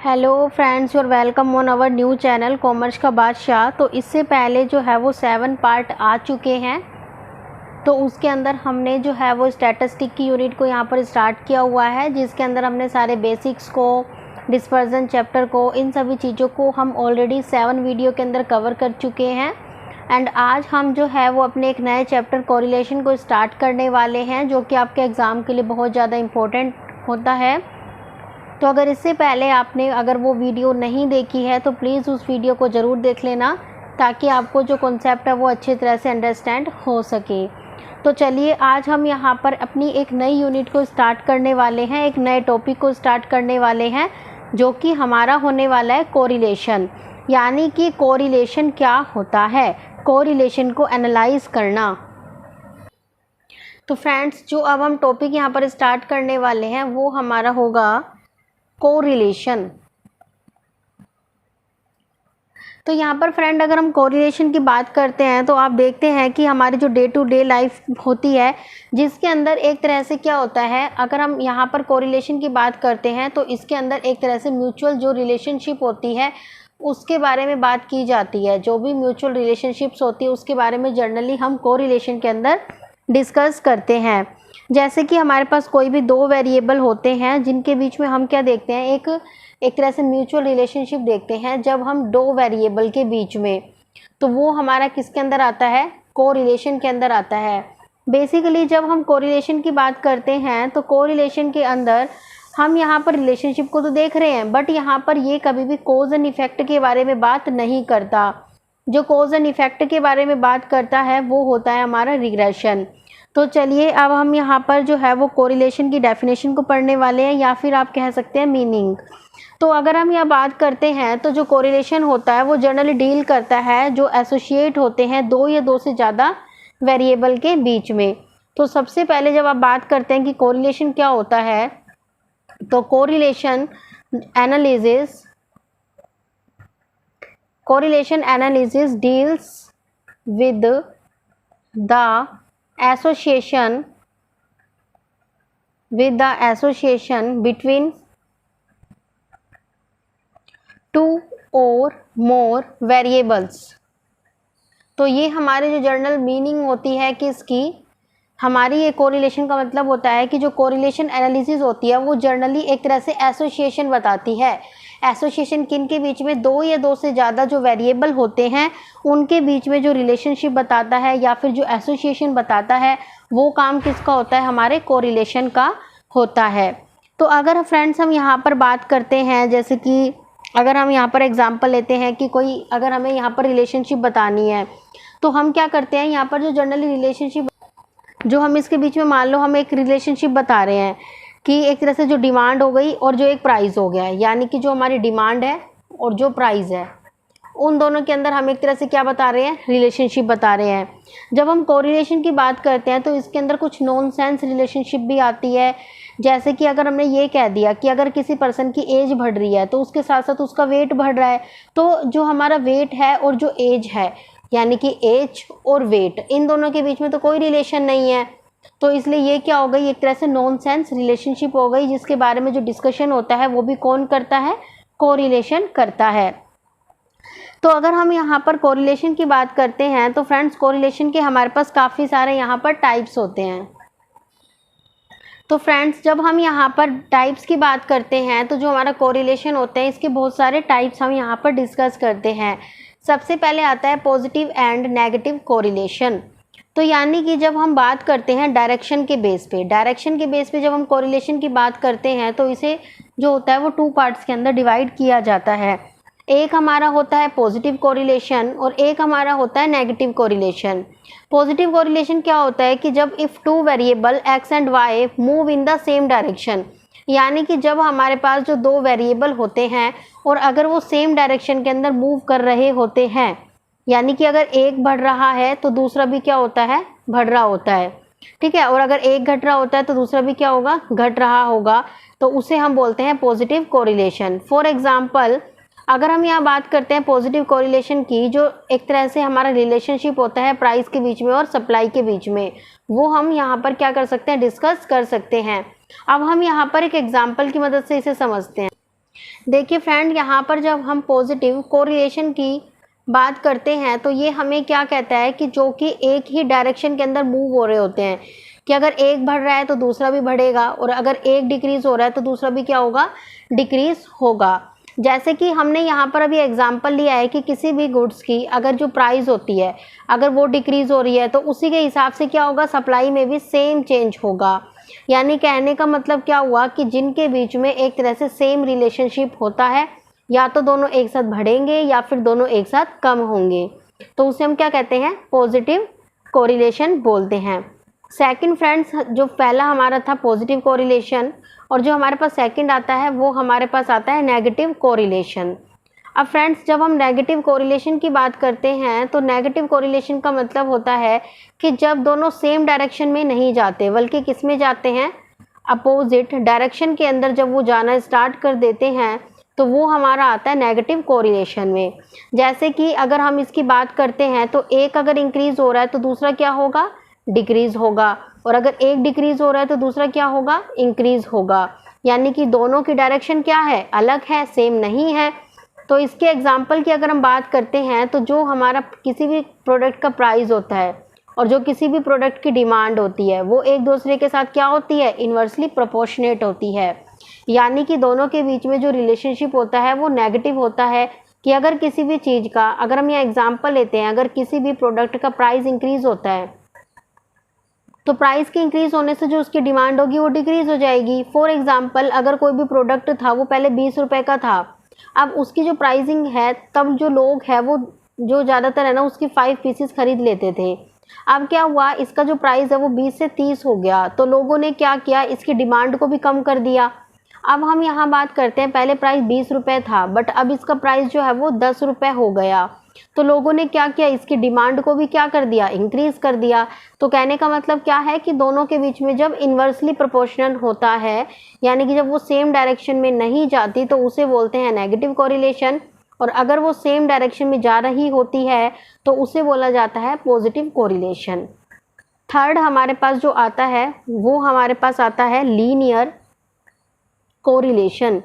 Hello friends, your welcome on our new channel commerce का बादशाह। तो इससे पहले जो है वो 7 पार्ट आ चुके हैं। तो उसके अंदर हमने जो है वो स्टैटिस्टिक की यूनिट को यहाँ पर स्टार्ट किया हुआ है, जिसके अंदर हमने सारे बेसिक्स को, डिस्पर्जन चैप्टर को, इन सभी चीज़ों को हम ऑलरेडी 7 वीडियो के अंदर कवर कर चुके हैं। एंड आज हम जो है वो अपने एक नए चैप्टर कोरिलेशन को स्टार्ट करने वाले हैं, जो कि आपके एग्ज़ाम के लिए बहुत ज़्यादा इम्पोर्टेंट होता है। तो अगर इससे पहले आपने अगर वो वीडियो नहीं देखी है तो प्लीज़ उस वीडियो को ज़रूर देख लेना, ताकि आपको जो कॉन्सेप्ट है वो अच्छी तरह से अंडरस्टैंड हो सके। तो चलिए, आज हम यहाँ पर अपनी एक नई यूनिट को स्टार्ट करने वाले हैं, एक नए टॉपिक को स्टार्ट करने वाले हैं, जो कि हमारा होने वाला है कोरिलेशन। यानी कि कोरिलेशन क्या होता है, कोरिलेशन को एनालाइज करना। तो फ्रेंड्स, जो अब हम टॉपिक यहाँ पर स्टार्ट करने वाले हैं वो हमारा होगा कोरिलेशन। तो यहाँ पर फ्रेंड, अगर हम कोरिलेशन की बात करते हैं तो आप देखते हैं कि हमारी जो डे टू डे लाइफ होती है, जिसके अंदर एक तरह से क्या होता है, अगर हम यहाँ पर कोरिलेशन की बात करते हैं तो इसके अंदर एक तरह से म्यूचुअल जो रिलेशनशिप होती है उसके बारे में बात की जाती है। जो भी म्यूचुअल रिलेशनशिप्स होती है उसके बारे में जनरली हम कोरिलेशन के अंदर डिस्कस करते हैं। जैसे कि हमारे पास कोई भी दो वेरिएबल होते हैं जिनके बीच में हम क्या देखते हैं, एक तरह से म्यूचुअल रिलेशनशिप देखते हैं जब हम दो वेरिएबल के बीच में, तो वो हमारा किसके अंदर आता है, कोरिलेशन के अंदर आता है। बेसिकली जब हम कोरिलेशन की बात करते हैं तो कोरिलेशन के अंदर हम यहाँ पर रिलेशनशिप को तो देख रहे हैं, बट यहाँ पर ये कभी भी कॉज एंड इफेक्ट के बारे में बात नहीं करता। जो कॉज एंड इफेक्ट के बारे में बात करता है वो होता है हमारा रिग्रेशन। तो चलिए, अब हम यहाँ पर जो है वो कोरिलेशन की डेफिनेशन को पढ़ने वाले हैं, या फिर आप कह सकते हैं मीनिंग। तो अगर हम यहाँ बात करते हैं तो जो कोरिलेशन होता है वो जनरली डील करता है जो एसोसिएट होते हैं दो या दो से ज़्यादा वेरिएबल के बीच में। तो सबसे पहले जब आप बात करते हैं कि कोरिलेशन क्या होता है, तो correlation analysis deals with the association between two or more variables। तो ये हमारे जो जर्नल मीनिंग होती है कि इसकी, हमारी ये कोरिलेशन का मतलब होता है कि जो कोरिलेशन एनालिसिस होती है वो जर्नली एक तरह से एसोसिएशन बताती है। एसोसिएशन किन के बीच में, दो या दो से ज़्यादा जो वेरिएबल होते हैं उनके बीच में जो रिलेशनशिप बताता है या फिर जो एसोसिएशन बताता है, वो काम किसका होता है, हमारे कोरिलेशन का होता है। तो अगर फ्रेंड्स हम यहाँ पर बात करते हैं, जैसे कि अगर हम यहाँ पर एग्जांपल लेते हैं कि कोई, अगर हमें यहाँ पर रिलेशनशिप बतानी है तो हम क्या करते हैं, यहाँ पर जो जनरली रिलेशनशिप जो हम इसके बीच में, मान लो हम एक रिलेशनशिप बता रहे हैं कि एक तरह से जो डिमांड हो गई और जो एक प्राइस हो गया है, यानी कि जो हमारी डिमांड है और जो प्राइस है उन दोनों के अंदर हम एक तरह से क्या बता रहे हैं, रिलेशनशिप बता रहे हैं। जब हम कोरिलेशन की बात करते हैं तो इसके अंदर कुछ नॉन सेंस रिलेशनशिप भी आती है। जैसे कि अगर हमने ये कह दिया कि अगर किसी पर्सन की एज बढ़ रही है तो उसके साथ साथ उसका वेट बढ़ रहा है, तो जो हमारा वेट है और जो एज है, यानी कि एज और वेट, इन दोनों के बीच में तो कोई रिलेशन नहीं है। तो इसलिए ये क्या हो गई, एक तरह से नॉन सेंस रिलेशनशिप हो गई, जिसके बारे में जो डिस्कशन होता है वो भी कौन करता है, कोरिलेशन करता है। तो अगर हम यहाँ पर कोरिलेशन की बात करते हैं तो फ्रेंड्स, कोरिलेशन के हमारे पास काफ़ी सारे यहाँ पर टाइप्स होते हैं। तो फ्रेंड्स, जब हम यहाँ पर टाइप्स की बात करते हैं तो जो हमारा कोरिलेशन होता है इसके बहुत सारे टाइप्स हम यहाँ पर डिस्कस करते हैं। सबसे पहले आता है पॉजिटिव एंड नेगेटिव कोरिलेशन। तो यानी कि जब हम बात करते हैं डायरेक्शन के बेस पे जब हम कोरिलेशन की बात करते हैं तो इसे जो होता है वो 2 पार्ट्स के अंदर डिवाइड किया जाता है। एक हमारा होता है पॉजिटिव कोरिलेशन और एक हमारा होता है नेगेटिव कोरिलेशन। पॉजिटिव कोरिलेशन क्या होता है कि जब if 2 variable x and y move in the same direction, यानी कि जब हमारे पास जो 2 वेरिएबल होते हैं और अगर वो सेम डायरेक्शन के अंदर मूव कर रहे होते हैं, यानी कि अगर एक बढ़ रहा है तो दूसरा भी क्या होता है, बढ़ रहा होता है, ठीक है, और अगर एक घट रहा होता है तो दूसरा भी क्या होगा, घट रहा होगा, तो उसे हम बोलते हैं पॉजिटिव कोरिलेशन। फॉर एग्जांपल, अगर हम यहाँ बात करते हैं पॉजिटिव कोरिलेशन की, जो एक तरह से हमारा रिलेशनशिप होता है प्राइस के बीच में और सप्लाई के बीच में, वो हम यहाँ पर क्या कर सकते हैं, डिस्कस कर सकते हैं। अब हम यहाँ पर एक एग्जाम्पल की मदद से इसे समझते हैं। देखिए फ्रेंड, यहाँ पर जब हम पॉजिटिव कोरिलेशन की बात करते हैं तो ये हमें क्या कहता है कि जो कि एक ही डायरेक्शन के अंदर मूव हो रहे होते हैं, कि अगर एक बढ़ रहा है तो दूसरा भी बढ़ेगा, और अगर एक डिक्रीज हो रहा है तो दूसरा भी क्या होगा, डिक्रीज होगा। जैसे कि हमने यहाँ पर अभी एग्जांपल लिया है कि किसी भी गुड्स की अगर जो प्राइस होती है अगर वो डिक्रीज हो रही है तो उसी के हिसाब से क्या होगा, सप्लाई में भी सेम चेंज होगा। यानी कहने का मतलब क्या हुआ कि जिनके बीच में एक तरह से सेम रिलेशनशिप होता है, या तो दोनों एक साथ बढ़ेंगे या फिर दोनों एक साथ कम होंगे, तो उसे हम क्या कहते हैं, पॉजिटिव कोरिलेशन बोलते हैं। सेकंड फ्रेंड्स, जो पहला हमारा था पॉजिटिव कोरिलेशन, और जो हमारे पास सेकंड आता है वो हमारे पास आता है नेगेटिव कोरिलेशन। अब फ्रेंड्स, जब हम नेगेटिव कोरिलेशन की बात करते हैं तो नेगेटिव कोरिलेशन का मतलब होता है कि जब दोनों सेम डायरेक्शन में नहीं जाते बल्कि किस में जाते हैं, अपोजिट डायरेक्शन के अंदर जब वो जाना स्टार्ट कर देते हैं तो वो हमारा आता है नेगेटिव कोरिलेशन में। जैसे कि अगर हम इसकी बात करते हैं तो एक अगर इंक्रीज हो रहा है तो दूसरा क्या होगा, डिक्रीज होगा, और अगर एक डिक्रीज हो रहा है तो दूसरा क्या होगा, इंक्रीज होगा। यानी कि दोनों की डायरेक्शन क्या है, अलग है, सेम नहीं है। तो इसके एग्जाम्पल की अगर हम बात करते हैं तो जो हमारा किसी भी प्रोडक्ट का प्राइस होता है और जो किसी भी प्रोडक्ट की डिमांड होती है वो एक दूसरे के साथ क्या होती है, इन्वर्सली प्रोपोर्शनेट होती है। यानी कि दोनों के बीच में जो रिलेशनशिप होता है वो नेगेटिव होता है। कि अगर किसी भी चीज़ का, अगर हम यहाँ एग्जाम्पल लेते हैं, अगर किसी भी प्रोडक्ट का प्राइस इंक्रीज होता है तो प्राइस के इंक्रीज होने से जो उसकी डिमांड होगी वो डिक्रीज हो जाएगी। फॉर एग्जाम्पल, अगर कोई भी प्रोडक्ट था वो पहले 20 रुपये का था, अब उसकी जो प्राइसिंग है तब जो लोग हैं वो जो ज़्यादातर है ना उसकी 5 पीसेस खरीद लेते थे। अब क्या हुआ, इसका जो प्राइस है वो 20 से 30 हो गया, तो लोगों ने क्या किया, इसकी डिमांड को भी कम कर दिया। अब हम यहाँ बात करते हैं, पहले प्राइस 20 रुपये था बट अब इसका प्राइस जो है वो 10 रुपये हो गया, तो लोगों ने क्या किया, इसकी डिमांड को भी क्या कर दिया, इंक्रीज कर दिया। तो कहने का मतलब क्या है कि दोनों के बीच में जब इन्वर्सली प्रोपोर्शनल होता है, यानी कि जब वो सेम डायरेक्शन में नहीं जाती तो उसे बोलते हैं नेगेटिव कोरिलेशन, और अगर वो सेम डायरेक्शन में जा रही होती है तो उसे बोला जाता है पॉजिटिव कोरिलेशन। थर्ड हमारे पास जो आता है वो हमारे पास आता है लीनियर कोरिलेशन।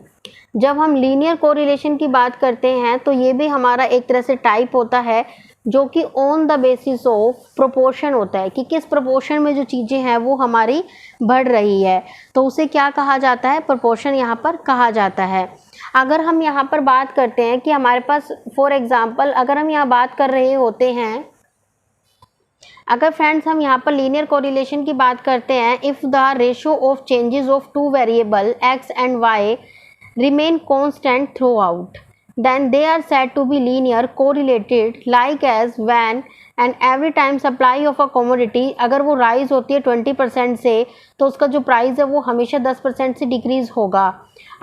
जब हम लीनियर कोरिलेशन की बात करते हैं तो ये भी हमारा एक तरह से टाइप होता है जो कि on the basis of proportion होता है, कि किस प्रोपोर्शन में जो चीज़ें हैं वो हमारी बढ़ रही है, तो उसे क्या कहा जाता है, प्रोपोर्शन यहाँ पर कहा जाता है। अगर हम यहाँ पर बात करते हैं कि हमारे पास फॉर एग्जांपल अगर हम यहाँ बात कर रहे होते हैं, अगर फ्रेंड्स हम यहाँ पर लीनियर कोरिलेशन की बात करते हैं, if the ratio of changes of two variable X and Y remain constant throughout, then they are said to be linear correlated, like as when and every time supply of a commodity अगर वो rise होती है 20% से तो उसका जो price है वो हमेशा 10% से डिक्रीज होगा।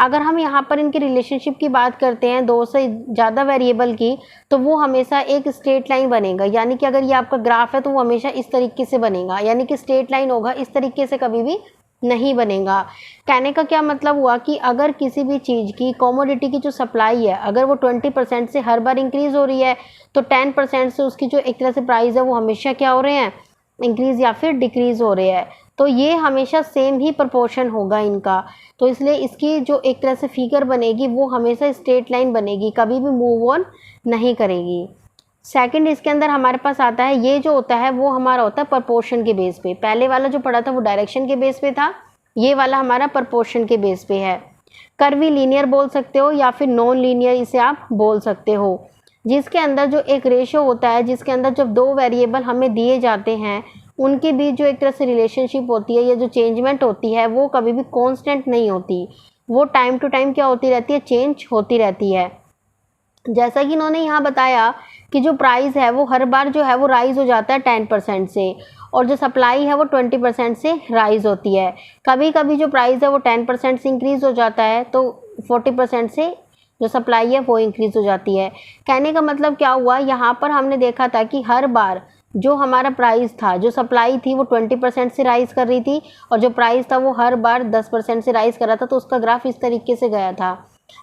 अगर हम यहाँ पर इनकी रिलेशनशिप की बात करते हैं दो से ज़्यादा वेरिएबल की, तो वो हमेशा एक स्ट्रेट लाइन बनेगा। यानी कि अगर ये आपका ग्राफ है तो वो हमेशा इस तरीके से बनेगा, यानी कि स्ट्रेट लाइन होगा, इस तरीके से कभी भी नहीं बनेगा। कहने का क्या मतलब हुआ कि अगर किसी भी चीज़ की कमोडिटी की जो सप्लाई है अगर वो 20% से हर बार इंक्रीज़ हो रही है तो 10% से उसकी जो एक तरह से प्राइस है वो हमेशा क्या हो रहे हैं, इंक्रीज़ या फिर डिक्रीज़ हो रहे हैं। तो ये हमेशा सेम ही प्रोपोर्शन होगा इनका, तो इसलिए इसकी जो एक तरह से फिगर बनेगी वो हमेशा स्ट्रेट लाइन बनेगी, कभी भी मूव ऑन नहीं करेगी। सेकंड इसके अंदर हमारे पास आता है, ये जो होता है वो हमारा होता है प्रपोर्शन के बेस पे। पहले वाला जो पढ़ा था वो डायरेक्शन के बेस पे था, ये वाला हमारा प्रपोर्शन के बेस पे है। कर्वी लीनियर बोल सकते हो या फिर नॉन लीनियर इसे आप बोल सकते हो, जिसके अंदर जो एक रेशो होता है, जिसके अंदर जब दो वेरिएबल हमें दिए जाते हैं उनके बीच जो एक तरह से रिलेशनशिप होती है या जो चेंजमेंट होती है वो कभी भी कॉन्स्टेंट नहीं होती, वो टाइम टू टाइम क्या होती रहती है, चेंज होती रहती है। जैसा कि इन्होंने यहाँ बताया कि जो प्राइस है वो हर बार जो है वो राइज हो जाता है 10% से, और जो सप्लाई है वो 20% से राइज होती है। कभी कभी जो प्राइस है वो 10% से इंक्रीज़ हो जाता है तो 40% से जो सप्लाई है वो इंक्रीज़ हो जाती है। कहने का मतलब क्या हुआ, यहाँ पर हमने देखा था कि हर बार जो हमारा प्राइस था, जो सप्लाई थी वो 20% से राइज कर रही थी और जो प्राइस था वो हर बार 10% से राइज कर रहा था, तो उसका ग्राफ इस तरीके से गया था।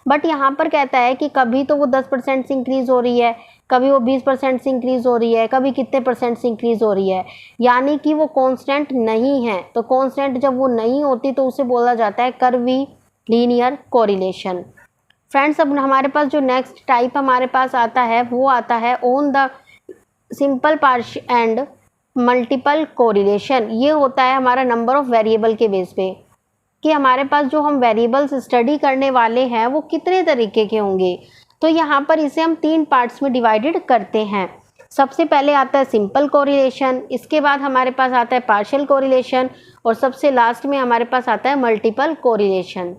बट यहाँ पर कहता है कि कभी तो वो 10% से इंक्रीज़ हो रही है, कभी वो 20% से इंक्रीज़ हो रही है, कभी कितने परसेंट से इंक्रीज़ हो रही है, यानी कि वो कांस्टेंट नहीं है। तो कांस्टेंट जब वो नहीं होती तो उसे बोला जाता है कर्वी लीनियर कोरिलेशन। फ्रेंड्स अब हमारे पास जो नेक्स्ट टाइप हमारे पास आता है वो आता है on the simple partial and multiple correlation. ये होता है हमारा नंबर ऑफ वेरिएबल के बेस पे कि हमारे पास जो हम वेरिएबल्स स्टडी करने वाले हैं वो कितने तरीके के होंगे। तो यहाँ पर इसे हम 3 पार्ट्स में डिवाइडेड करते हैं। सबसे पहले आता है सिंपल कोरिलेशन, इसके बाद हमारे पास आता है पार्शियल कोरिलेशन और सबसे लास्ट में हमारे पास आता है मल्टीपल कोरिलेशन।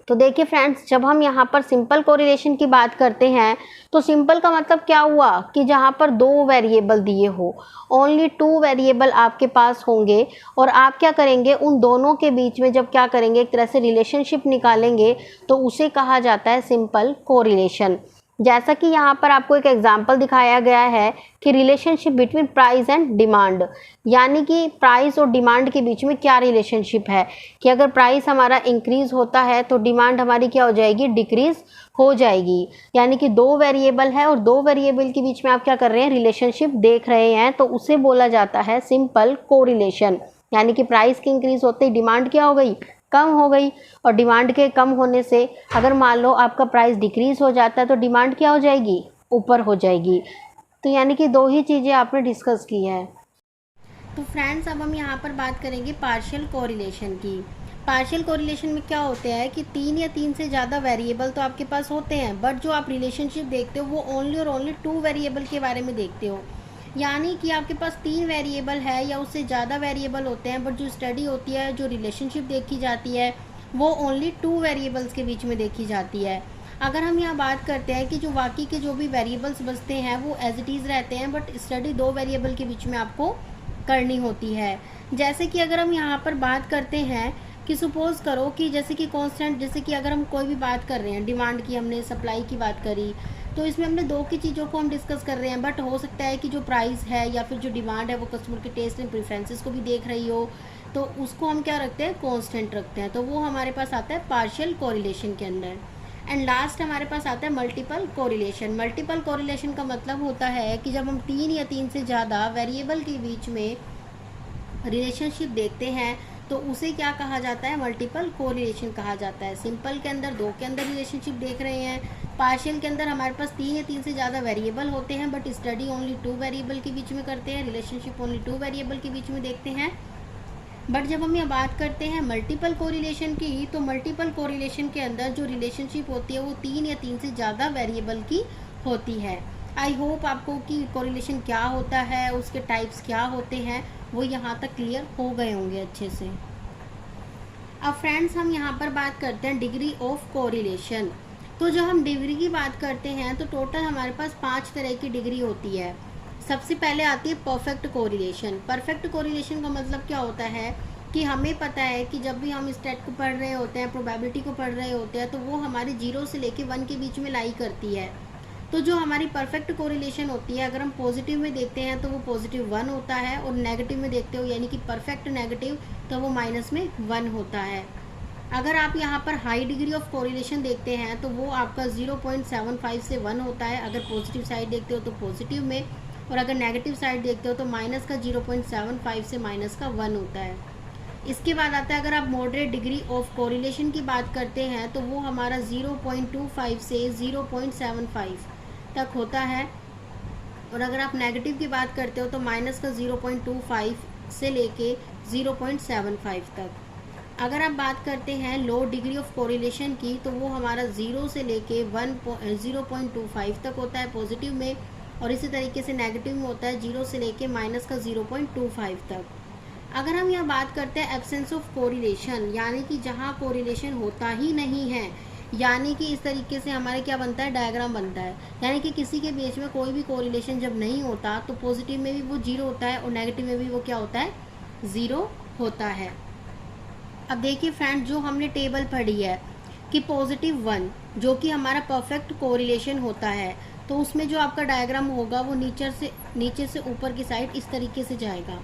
तो देखिए फ्रेंड्स, जब हम यहाँ पर सिंपल कोरिलेशन की बात करते हैं तो सिंपल का मतलब क्या हुआ कि जहाँ पर 2 वेरिएबल दिए हो, ओनली 2 वेरिएबल आपके पास होंगे और आप क्या करेंगे, उन दोनों के बीच में जब क्या करेंगे, एक तरह से रिलेशनशिप निकालेंगे तो उसे कहा जाता है सिंपल कोरिलेशन। जैसा कि यहाँ पर आपको एक एग्जाम्पल दिखाया गया है कि relationship between price and demand, यानी कि प्राइस और डिमांड के बीच में क्या रिलेशनशिप है कि अगर प्राइस हमारा इंक्रीज होता है तो डिमांड हमारी क्या हो जाएगी, डिक्रीज हो जाएगी। यानी कि 2 वेरिएबल है और 2 वेरिएबल के बीच में आप क्या कर रहे हैं, रिलेशनशिप देख रहे हैं, तो उसे बोला जाता है सिंपल कोरिलेशन। यानी कि प्राइस के इंक्रीज होते ही डिमांड क्या हो गई, कम हो गई, और डिमांड के कम होने से अगर मान लो आपका प्राइस डिक्रीज हो जाता है तो डिमांड क्या हो जाएगी, ऊपर हो जाएगी। तो यानी कि 2 ही चीज़ें आपने डिस्कस की है। तो फ्रेंड्स अब हम यहाँ पर बात करेंगे पार्शियल कोरिलेशन की। पार्शियल कोरिलेशन में क्या होता है कि 3 या 3 से ज़्यादा वेरिएबल तो आपके पास होते हैं, बट जो आप रिलेशनशिप देखते हो वो ओनली और ओनली 2 वेरिएबल के बारे में देखते हो। यानी कि आपके पास 3 वेरिएबल है या उससे ज़्यादा वेरिएबल होते हैं, बट जो स्टडी होती है, जो रिलेशनशिप देखी जाती है वो ओनली 2 वेरिएबल्स के बीच में देखी जाती है। अगर हम यहाँ बात करते हैं कि जो बाकी के जो भी वेरिएबल्स बचते हैं वो एज इट इज़ रहते हैं, बट स्टडी 2 वेरिएबल के बीच में आपको करनी होती है। जैसे कि अगर हम यहाँ पर बात करते हैं कि सपोज करो कि जैसे कि कांस्टेंट, जैसे कि अगर हम कोई भी बात कर रहे हैं, डिमांड की हमने, सप्लाई की बात करी, तो इसमें हमने 2 की चीज़ों को हम डिस्कस कर रहे हैं, बट हो सकता है कि जो प्राइस है या फिर जो डिमांड है वो कस्टमर के टेस्ट एंड प्रेफरेंसेस को भी देख रही हो, तो उसको हम क्या रखते हैं, कांस्टेंट रखते हैं। तो वो हमारे पास आता है पार्शियल कोरिलेशन के अंदर। एंड लास्ट हमारे पास आता है मल्टीपल कोरिलेशन। मल्टीपल कोरिलेशन का मतलब होता है कि जब हम 3 या 3 से ज़्यादा वेरिएबल के बीच में रिलेशनशिप देखते हैं तो उसे क्या कहा जाता है, मल्टीपल कोरिलेशन कहा जाता है। सिंपल के अंदर 2 के अंदर रिलेशनशिप देख रहे हैं, पार्शियल के अंदर हमारे पास 3 या 3 से ज़्यादा वेरिएबल होते हैं, बट स्टडी ओनली 2 वेरिएबल के बीच में करते हैं, रिलेशनशिप ओनली 2 वेरिएबल के बीच में देखते हैं। बट जब हम ये बात करते हैं मल्टीपल कोरिलेशन की, तो मल्टीपल कोरिलेशन के अंदर जो रिलेशनशिप होती है वो 3 या 3 से ज़्यादा वेरिएबल की होती है। आई होप आपको कि कोरिलेशन क्या होता है, उसके टाइप्स क्या होते हैं, वो यहाँ तक क्लियर हो गए होंगे अच्छे से। अब फ्रेंड्स हम यहाँ पर बात करते हैं डिग्री ऑफ कोरिलेशन। तो जब हम डिग्री की बात करते हैं तो टोटल हमारे पास 5 तरह की डिग्री होती है। सबसे पहले आती है परफेक्ट कोरिलेशन। परफेक्ट कोरिलेशन का मतलब क्या होता है कि हमें पता है कि जब भी हम स्टैट को पढ़ रहे होते हैं, प्रोबेबिलिटी को पढ़ रहे होते हैं, तो वो हमारे 0 से लेके 1 के बीच में लाई करती है। तो जो हमारी परफेक्ट कोरिलेशन होती है, अगर हम पॉजिटिव में देखते हैं तो वो +1 होता है, और नेगेटिव में देखते हो यानी कि परफेक्ट नेगेटिव, तो वो -1 होता है। अगर आप यहाँ पर हाई डिग्री ऑफ कोरिलेशन देखते हैं तो वो आपका 0.75 से 1 होता है, अगर पॉजिटिव साइड देखते हो तो पॉजिटिव में, और अगर नेगेटिव साइड देखते हो तो -0.75 से -1 होता है। इसके बाद आता है, अगर आप मॉडरेट डिग्री ऑफ कोरिलेशन की बात करते हैं तो वो हमारा 0.25 से 0.75 तक होता है, और अगर आप नेगेटिव की बात करते हो तो -0.25 से लेके 0.75 तक। अगर आप बात करते हैं लो डिग्री ऑफ कोरिलेशन की, तो वो हमारा 0 से लेके 0.25 तक होता है पॉजिटिव में, और इसी तरीके से नेगेटिव में होता है 0 से लेके -0.25 तक। अगर हम यहाँ बात करते हैं एब्सेंस ऑफ कोरिलेशन, यानी कि जहाँ कोरिलेशन होता ही नहीं है, यानी कि इस तरीके से हमारे क्या बनता है, डायग्राम बनता है, यानी कि किसी के बीच में कोई भी कोरिलेशन जब नहीं होता तो पॉजिटिव में भी वो 0 होता है और नेगेटिव में भी वो क्या होता है, 0 होता है। अब देखिए फ्रेंड, जो हमने टेबल पढ़ी है कि +1 जो कि हमारा परफेक्ट कोरिलेशन होता है, तो उसमें जो आपका डायग्राम होगा वो नीचे से ऊपर की साइड इस तरीके से जाएगा।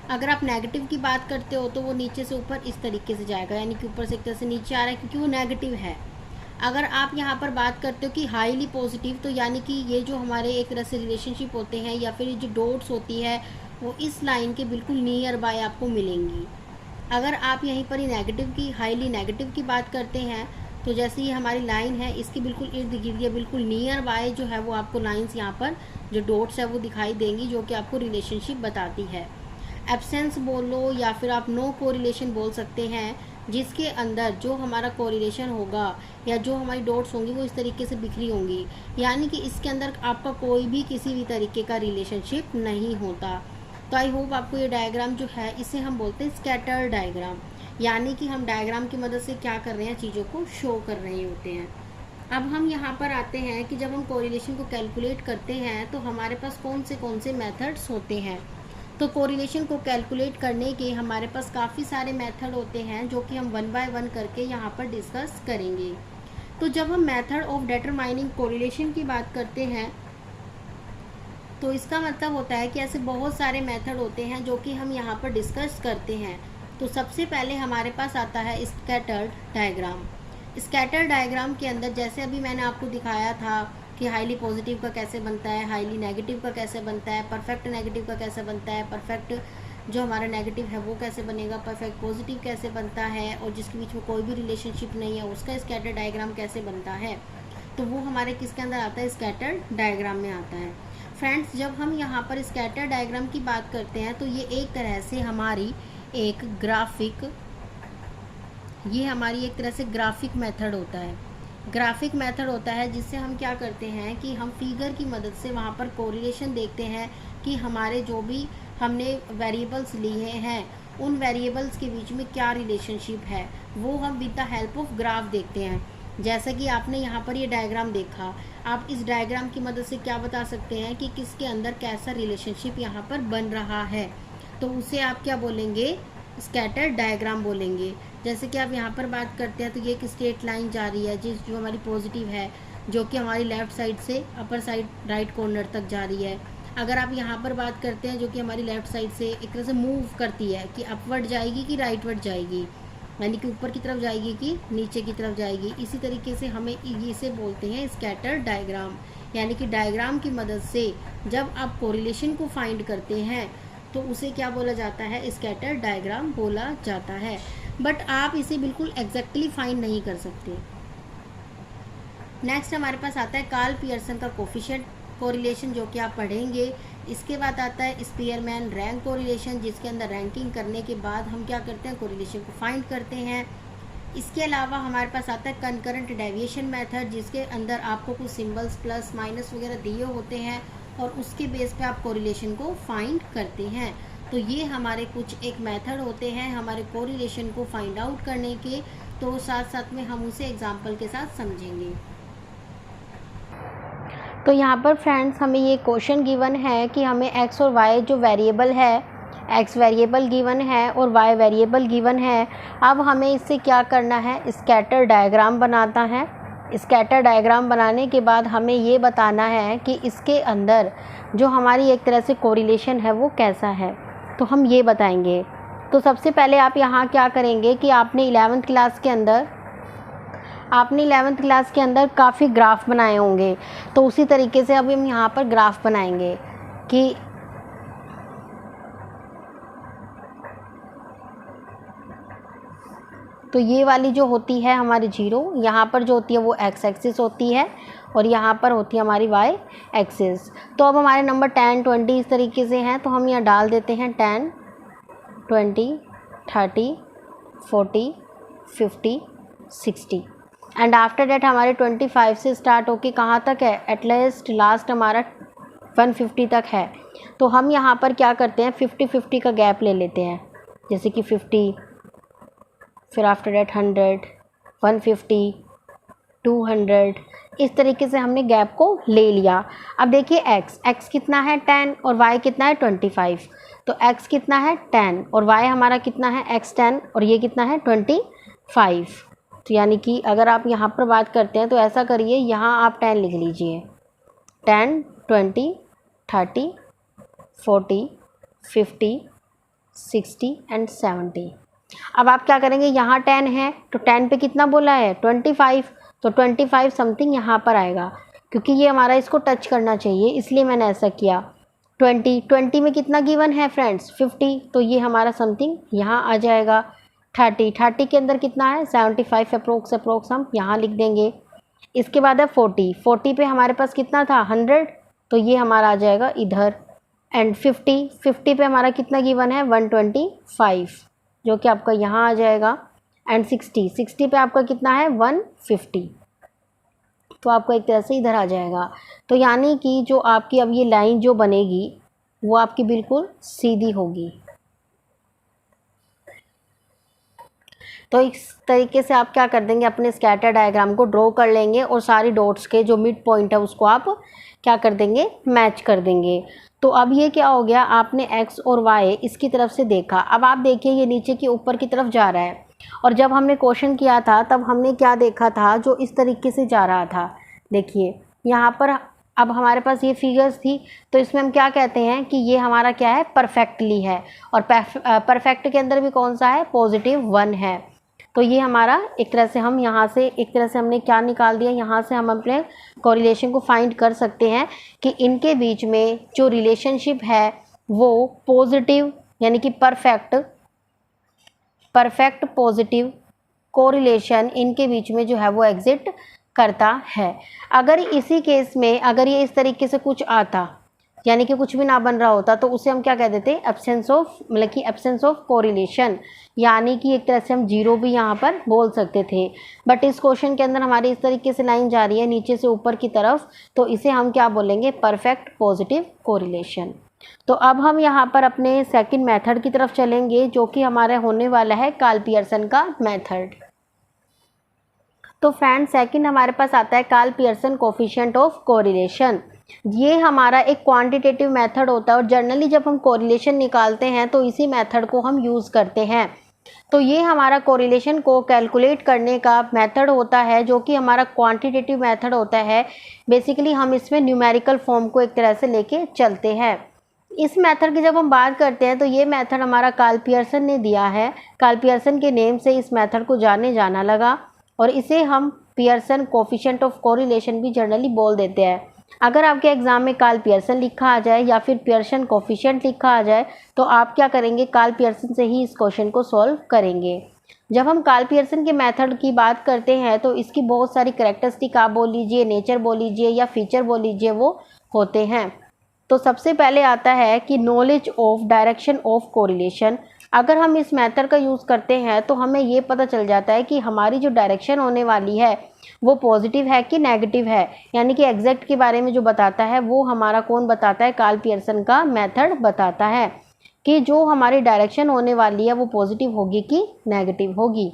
अगर आप नेगेटिव की बात करते हो तो वो नीचे से ऊपर इस तरीके से जाएगा, यानी कि ऊपर से एक तरह से नीचे आ रहा है क्योंकि वो नेगेटिव है। अगर आप यहाँ पर बात करते हो कि हाईली पॉजिटिव, तो यानी कि ये जो हमारे एक तरह से रिलेशनशिप होते हैं या फिर जो डॉट्स होती है वो इस लाइन के बिल्कुल नियर बाय आपको मिलेंगी। अगर आप यहीं पर ही नेगेटिव की, हाईली नेगेटिव की बात करते हैं तो जैसे ये हमारी लाइन है, इसके बिल्कुल इर्द गिर्द या बिल्कुल नियर बाय जो है वो आपको लाइंस यहाँ पर जो डॉट्स है वो दिखाई देंगी, जो कि आपको रिलेशनशिप बताती है। एब्सेंस बोलो या फिर आप नो कोरिलेशन बोल सकते हैं, जिसके अंदर जो हमारा कोरिलेशन होगा या जो हमारी डॉट्स होंगी वो इस तरीके से बिखरी होंगी, यानी कि इसके अंदर आपका कोई भी किसी भी तरीके का रिलेशनशिप नहीं होता। तो आई होप आपको ये डायग्राम जो है इसे हम बोलते हैं स्कैटर डायग्राम, यानी कि हम डायग्राम की मदद से क्या कर रहे हैं, चीज़ों को शो कर रहे होते हैं। अब हम यहाँ पर आते हैं कि जब हम कोरिलेशन को कैलकुलेट करते हैं तो हमारे पास कौन से मेथड्स होते हैं। तो कोरिलेशन को कैलकुलेट करने के हमारे पास काफ़ी सारे मेथड होते हैं, जो कि हम वन बाय वन करके यहाँ पर डिस्कस करेंगे। तो जब हम मेथड ऑफ डिटरमाइनिंग कोरिलेशन की बात करते हैं तो इसका मतलब होता है कि ऐसे बहुत सारे मेथड होते हैं जो कि हम यहाँ पर डिस्कस करते हैं। तो सबसे पहले हमारे पास आता है स्कैटर्ड डायग्राम। स्कैटर डायग्राम के अंदर जैसे अभी मैंने आपको दिखाया था कि हाईली पॉजिटिव का कैसे बनता है, हाईली नेगेटिव का कैसे बनता है, परफेक्ट नेगेटिव का कैसे बनता है, परफेक्ट जो हमारा नेगेटिव है वो कैसे बनेगा, परफेक्ट पॉजिटिव कैसे बनता है, और जिसके बीच में कोई भी रिलेशनशिप नहीं है उसका स्कैटर डायग्राम कैसे बनता है, तो वो हमारे किसके अंदर आता है, स्कैटर डायग्राम में आता है। फ्रेंड्स, जब हम यहाँ पर स्कैटर डायग्राम की बात करते हैं तो ये एक तरह से हमारी एक ग्राफिक मेथड होता है। ग्राफिक मेथड होता है जिससे हम क्या करते हैं कि हम फिगर की मदद से वहाँ पर कोरिलेशन देखते हैं कि हमारे जो भी हमने वेरिएबल्स लिए हैं उन वेरिएबल्स के बीच में क्या रिलेशनशिप है, वो हम with the help of graph देखते हैं। जैसा कि आपने यहाँ पर ये डायग्राम देखा, आप इस डायग्राम की मदद से क्या बता सकते हैं कि किसके अंदर कैसा रिलेशनशिप यहाँ पर बन रहा है, तो उसे आप क्या बोलेंगे, स्कैटर डायग्राम बोलेंगे। जैसे कि आप यहाँ पर बात करते हैं तो ये एक स्ट्रेट लाइन जा रही है जो हमारी पॉजिटिव है, जो कि हमारी लेफ़्ट साइड से अपर साइड राइट कॉर्नर तक जा रही है। अगर आप यहाँ पर बात करते हैं जो कि हमारी लेफ़्ट साइड से एक तरह से मूव करती है कि अपवर्ड जाएगी कि राइटवर्ड जाएगी, यानी कि ऊपर की तरफ जाएगी कि नीचे की तरफ जाएगी, इसी तरीके से हमें इसे बोलते हैं स्कैटर डायग्राम। यानी कि डायग्राम की मदद से जब आप कोरिलेशन को फाइंड करते हैं तो उसे क्या बोला जाता है, स्कैटर डायग्राम बोला जाता है। बट आप इसे बिल्कुल एग्जैक्टली फाइंड नहीं कर सकते। नेक्स्ट हमारे पास आता है कार्ल पियर्सन का कोफिशिएंट कोरिलेशन, जो कि आप पढ़ेंगे। इसके बाद आता है स्पीयरमैन रैंक कोरिलेशन, जिसके अंदर रैंकिंग करने के बाद हम क्या करते हैं, कोरिलेशन को फाइंड करते हैं। इसके अलावा हमारे पास आता है कंकरेंट डेविएशन मेथड, जिसके अंदर आपको कुछ सिंबल्स प्लस माइनस वगैरह दिए होते हैं और उसके बेस पे आप कोरिलेशन को फाइंड करते हैं। तो ये हमारे कुछ एक मेथड होते हैं हमारे कोरिलेशन को फाइंड आउट करने के, तो साथ साथ में हम उसे एग्जांपल के साथ समझेंगे। तो यहाँ पर फ्रेंड्स हमें ये क्वेश्चन गिवन है कि हमें x और y जो वेरिएबल है, x वेरिएबल गिवन है और y वेरिएबल गिवन है। अब हमें इससे क्या करना है, स्कैटर डायग्राम बनाता है। स्कैटर डायग्राम बनाने के बाद हमें ये बताना है कि इसके अंदर जो हमारी एक तरह से कोरिलेशन है वो कैसा है, तो हम ये बताएंगे। तो सबसे पहले आप यहाँ क्या करेंगे कि आपने 11th क्लास के अंदर काफ़ी ग्राफ बनाए होंगे, तो उसी तरीके से अभी हम यहाँ पर ग्राफ बनाएंगे कि तो ये वाली जो होती है हमारी 0, यहाँ पर जो होती है वो x एक्सिस होती है और यहाँ पर होती है हमारी y एक्सिस। तो अब हमारे नंबर 10, 20 इस तरीके से हैं, तो हम यहाँ डाल देते हैं 10, 20, 30, 40, 50, 60 एंड आफ्टर डेट हमारे 25 से स्टार्ट होके कहाँ तक है, एटलीस्ट लास्ट हमारा 150 तक है। तो हम यहाँ पर क्या करते हैं, 50-50 का गैप ले लेते हैं, जैसे कि 50, फिर आफ्टर डेट 100, 150, 200, इस तरीके से हमने गैप को ले लिया। अब देखिए x कितना है 10 और y कितना है 25, तो x कितना है 10 और y हमारा कितना है x 10 और ये कितना है 25। तो यानी कि अगर आप यहाँ पर बात करते हैं तो ऐसा करिए, यहाँ आप 10 लिख लीजिए, 10, 20, 30, 40, 50, 60 एंड 70। अब आप क्या करेंगे, यहाँ 10 है तो 10 पे कितना बोला है 25, तो 25 समथिंग यहाँ पर आएगा, क्योंकि ये हमारा इसको टच करना चाहिए इसलिए मैंने ऐसा किया। 20 में कितना गिवन है फ्रेंड्स 50, तो ये हमारा समथिंग यहाँ आ जाएगा। 30 के अंदर कितना है 75 अप्रोक्स हम यहाँ लिख देंगे। इसके बाद है 40 पे हमारे पास कितना था 100, तो ये हमारा आ जाएगा इधर। एंड 50 पे हमारा कितना गिवन है 125, जो कि आपका यहाँ आ जाएगा। एंड 60 पे आपका कितना है 150, तो आपका एक तरह से इधर आ जाएगा। तो यानी कि जो आपकी अब ये लाइन जो बनेगी वो आपकी बिल्कुल सीधी होगी। तो इस तरीके से आप क्या कर देंगे, अपने स्कैटर डायग्राम को ड्रॉ कर लेंगे और सारी डॉट्स के जो मिड पॉइंट है उसको आप क्या कर देंगे, मैच कर देंगे। तो अब ये क्या हो गया, आपने x और y इसकी तरफ से देखा। अब आप देखिए ये नीचे की ऊपर की तरफ जा रहा है, और जब हमने क्वेश्चन किया था तब हमने क्या देखा था, जो इस तरीके से जा रहा था। देखिए यहाँ पर अब हमारे पास ये फिगर्स थी, तो इसमें हम क्या कहते हैं कि ये हमारा क्या है, परफेक्टली है। और परफेक्ट के अंदर भी कौन सा है, +1 है। तो ये हमारा एक तरह से हम यहाँ से एक तरह से हमने क्या निकाल दिया, यहाँ से हम अपने कोरिलेशन को फाइंड कर सकते हैं कि इनके बीच में जो रिलेशनशिप है वो पॉजिटिव यानी कि परफेक्ट पॉजिटिव कोरिलेशन इनके बीच में जो है वो एग्जिस्ट करता है। अगर इसी केस में अगर ये इस तरीके से कुछ आता यानी कि कुछ भी ना बन रहा होता, तो उसे हम क्या कह देते, एब्सेंस ऑफ, मतलब कि एब्सेंस ऑफ कोरिलेशन, यानी कि एक तरह से हम जीरो भी यहाँ पर बोल सकते थे। बट इस क्वेश्चन के अंदर हमारी इस तरीके से लाइन जा रही है नीचे से ऊपर की तरफ, तो इसे हम क्या बोलेंगे, परफेक्ट पॉजिटिव कोरिलेशन। तो अब हम यहाँ पर अपने सेकंड मेथड की तरफ चलेंगे, जो कि हमारा होने वाला है कार्ल पियर्सन का मेथड। तो फ्रेंड सेकंड हमारे पास आता है Karl Pearson coefficient of correlation. ये हमारा एक क्वांटिटेटिव मेथड होता है, और जनरली जब हम कोरिलेशन निकालते हैं तो इसी मेथड को हम यूज़ करते हैं। तो ये हमारा कोरिलेशन को कैलकुलेट करने का मेथड होता है, जो कि हमारा क्वांटिटेटिव मेथड होता है। बेसिकली हम इसमें न्यूमेरिकल फॉर्म को एक तरह से लेके चलते हैं। इस मेथड की जब हम बात करते हैं तो ये मेथड हमारा कार्ल पियर्सन ने दिया है। कार्ल पियर्सन के नेम से इस मेथड को जाने जाना लगा, और इसे हम पियर्सन कोफिशिएंट ऑफ कोरिलेशन भी जनरली बोल देते हैं। अगर आपके एग्जाम में कार्ल पियर्सन लिखा आ जाए या फिर पियर्सन कोफिशिएंट लिखा आ जाए, तो आप क्या करेंगे, कार्ल पियर्सन से ही इस क्वेश्चन को सॉल्व करेंगे। जब हम कार्ल पियर्सन के मेथड की बात करते हैं तो इसकी बहुत सारी कैरेक्टरिस्टिक आप बोल लीजिए, नेचर बोल लीजिए या फीचर बोल लीजिए, वो होते हैं। तो सबसे पहले आता है कि knowledge of direction of correlation. अगर हम इस मेथड का यूज़ करते हैं तो हमें ये पता चल जाता है कि हमारी जो डायरेक्शन होने वाली है वो पॉजिटिव है कि नेगेटिव है, यानी कि एग्जैक्ट के बारे में जो बताता है वो हमारा कौन बताता है, कार्ल पियर्सन का मेथड बताता है कि जो हमारी डायरेक्शन होने वाली है वो पॉजिटिव होगी कि नेगेटिव होगी।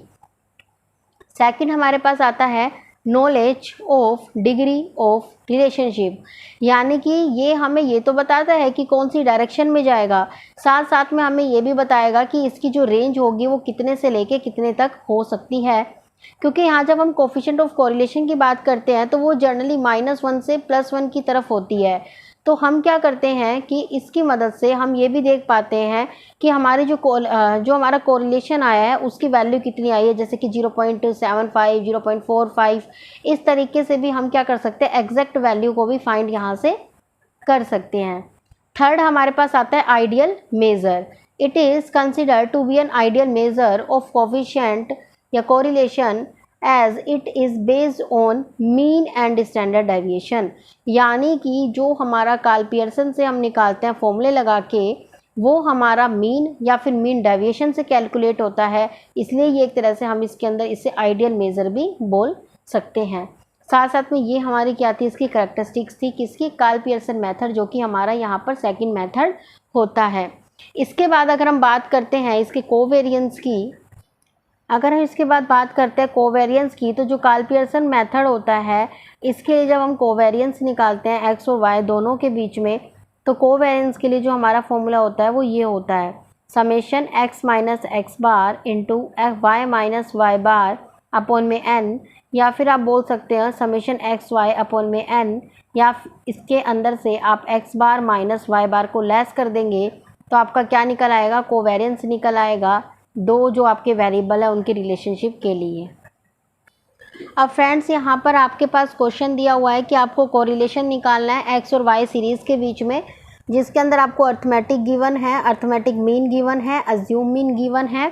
सेकंड हमारे पास आता है knowledge of degree of relationship, यानी कि ये हमें ये तो बताता है कि कौन सी डायरेक्शन में जाएगा, साथ साथ में हमें ये भी बताएगा कि इसकी जो रेंज होगी वो कितने से लेके कितने तक हो सकती है। क्योंकि यहाँ जब हम कोफिशिएंट ऑफ कोरिलेशन की बात करते हैं तो वो जनरली -1 से +1 की तरफ होती है। तो हम क्या करते हैं कि इसकी मदद से हम ये भी देख पाते हैं कि हमारे जो हमारा कोरिलेशन आया है उसकी वैल्यू कितनी आई है, जैसे कि 0.75, 0.45। इस तरीके से भी हम क्या कर सकते हैं, एग्जैक्ट वैल्यू को भी फाइंड यहाँ से कर सकते हैं। थर्ड हमारे पास आता है ideal measure. It is considered to be an ideal measure of coefficient या correlation as it is based on mean and standard deviation, यानी कि जो हमारा कार्ल पियर्सन से हम निकालते हैं फॉर्मूले लगा के, वो हमारा मीन या फिर मीन डेविएशन से कैलकुलेट होता है। इसलिए ये एक तरह से हम इसके अंदर इसे आइडियल मेजर भी बोल सकते हैं। साथ साथ में ये हमारी क्या थी, इसकी कैरेक्टरिस्टिक्स थी किसकी, कार्ल पियर्सन मेथड, जो कि हमारा यहाँ पर सेकंड मेथड होता है। इसके बाद अगर हम बात करते हैं इसके कोवेरिएंस की, अगर हम इसके बाद बात करते हैं कोवेरिएंस की, तो जो कार्ल पियर्सन मेथड होता है इसके लिए जब हम कोवेरिएंस निकालते हैं x और y दोनों के बीच में, तो कोवेरिएंस के लिए जो हमारा फॉर्मूला होता है वो ये होता है, summation x minus x bar into y minus y bar upon में n, या फिर आप बोल सकते हैं समेशन एक्स वाई अपॉन में n, या इसके अंदर से आप x bar minus y bar को लेस कर देंगे तो आपका क्या निकल आएगा, कोवेरिएंस निकल आएगा, दो जो आपके वेरिएबल है उनके रिलेशनशिप के लिए। अब फ्रेंड्स यहाँ पर आपके पास क्वेश्चन दिया हुआ है कि आपको कोरिलेशन निकालना है एक्स और वाई सीरीज़ के बीच में, जिसके अंदर आपको अर्थमेटिक गिवन है, अर्थमेटिक मीन गिवन है, अज्यूम मीन गिवन है,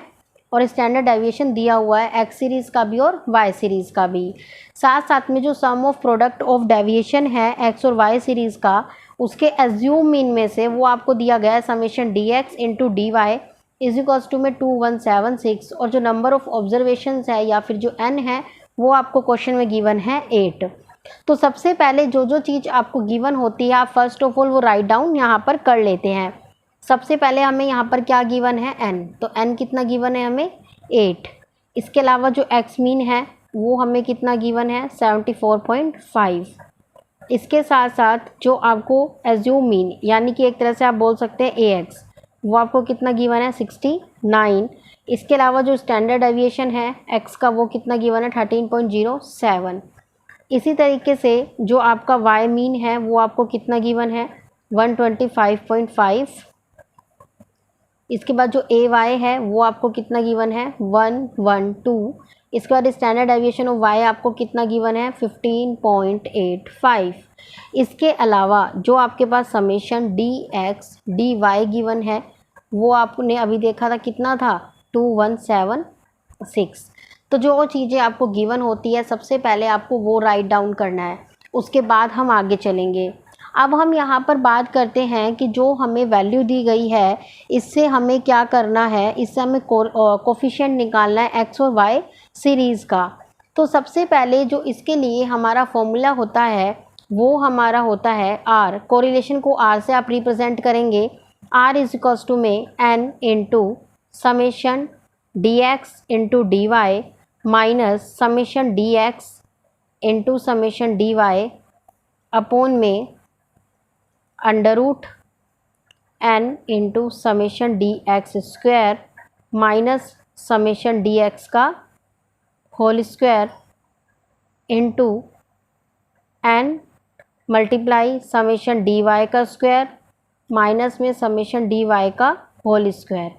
और स्टैंडर्ड डेविएशन दिया हुआ है एक्स सीरीज़ का भी और वाई सीरीज़ का भी। साथ साथ में जो सम ऑफ प्रोडक्ट ऑफ डेविएशन है एक्स और वाई सीरीज़ का, उसके एज्यूम मीन में से वो आपको दिया गया है summation D x into D Y is equals to में 2176, और जो नंबर ऑफ ऑब्जर्वेशन है या फिर जो एन है वो आपको क्वेश्चन में गिवन है 8। तो सबसे पहले जो जो चीज़ आपको गिवन होती है आप फर्स्ट ऑफ ऑल वो राइट डाउन यहाँ पर कर लेते हैं। सबसे पहले हमें यहाँ पर क्या गिवन है n, तो n कितना गिवन है हमें 8। इसके अलावा जो x मीन है वो हमें कितना गिवन है 74.5। इसके साथ साथ जो आपको एज्यूम मीन यानी कि एक तरह से आप बोल सकते हैं ax, वो आपको कितना गिवन है 69। इसके अलावा जो स्टैंडर्ड डेविएशन है x का वो कितना गिवन है 13.07। इसी तरीके से जो आपका y मीन है वो आपको कितना गिवन है 125.5। इसके बाद जो ए वाई है वो आपको कितना गिवन है 112। इसके बाद स्टैंडर्ड डेविएशन ऑफ वाई आपको कितना गिवन है 15.85। इसके अलावा जो आपके पास summation D x D y given है वो आपने अभी देखा था कितना था 2176। तो जो चीज़ें आपको गिवन होती है सबसे पहले आपको वो राइट डाउन करना है, उसके बाद हम आगे चलेंगे। अब हम यहाँ पर बात करते हैं कि जो हमें वैल्यू दी गई है इससे हमें क्या करना है, इससे हमें कोफिशिएंट निकालना है एक्स और वाई सीरीज़ का। तो सबसे पहले जो इसके लिए हमारा फॉर्मूला होता है वो हमारा होता है आर। कोरिलेशन को आर से आप रिप्रेजेंट करेंगे, आर इज इक्वल्स टू में n into summation D x into D y minus summation D x into summation D Y upon में under root n into summation D x square minus summation D x का whole square into n multiply summation D Y का square minus में summation D Y का whole square.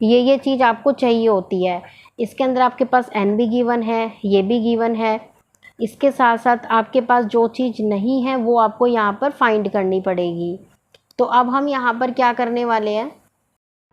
ये चीज़ आपको चाहिए होती है। इसके अंदर आपके पास एन भी गिवन है, ये भी गिवन है। इसके साथ साथ आपके पास जो चीज़ नहीं है वो आपको यहाँ पर फाइंड करनी पड़ेगी। तो अब हम यहाँ पर क्या करने वाले हैं,